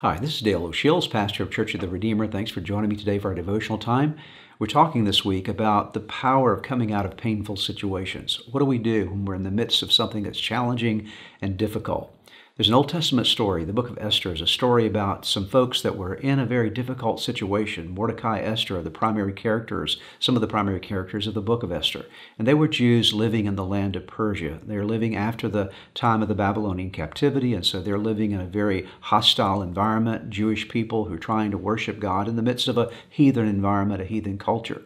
Hi, this is Dale O'Shields, pastor of Church of the Redeemer. Thanks for joining me today for our devotional time. We're talking this week about the power of coming out of painful situations. What do we do when we're in the midst of something that's challenging and difficult? There's an Old Testament story. The book of Esther is a story about some folks that were in a very difficult situation. Mordecai, Esther are the primary characters, some of the primary characters of the book of Esther. And they were Jews living in the land of Persia. They're living after the time of the Babylonian captivity, and so they're living in a very hostile environment, Jewish people who are trying to worship God in the midst of a heathen environment, a heathen culture.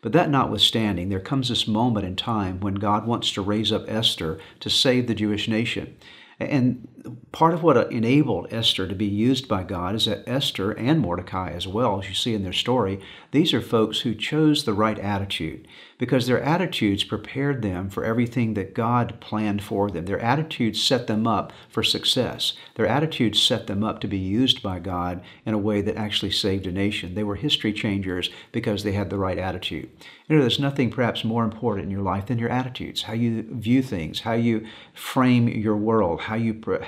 But that notwithstanding, there comes this moment in time when God wants to raise up Esther to save the Jewish nation. And part of what enabled Esther to be used by God is that Esther and Mordecai as well, as you see in their story, these are folks who chose the right attitude because their attitudes prepared them for everything that God planned for them. Their attitudes set them up for success. Their attitudes set them up to be used by God in a way that actually saved a nation. They were history changers because they had the right attitude. There's nothing perhaps more important in your life than your attitudes, how you view things, how you frame your world,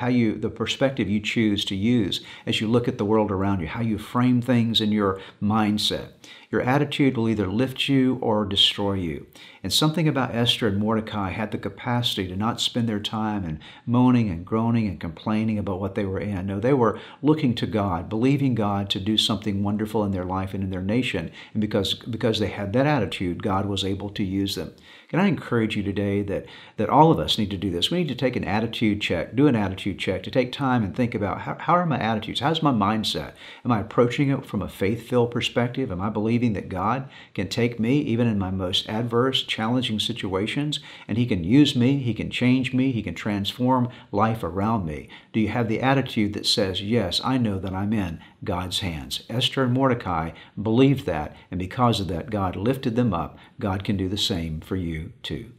the perspective you choose to use as you look at the world around you, how you frame things in your mindset. Your attitude will either lift you or destroy you. And something about Esther and Mordecai had the capacity to not spend their time in moaning and groaning and complaining about what they were in. No, they were looking to God, believing God to do something wonderful in their life and in their nation. And because they had that attitude, God was able to use them. Can I encourage you today that all of us need to do this? We need to take an attitude check, do an attitude check, to take time and think about how are my attitudes? How's my mindset? Am I approaching it from a faith-filled perspective? Am I believing that God can take me even in my most adverse, challenging situations, and He can use me, He can change me, He can transform life around me? Do you have the attitude that says, yes, I know that I'm in God's hands? Esther and Mordecai believed that, and because of that, God lifted them up. God can do the same for you too.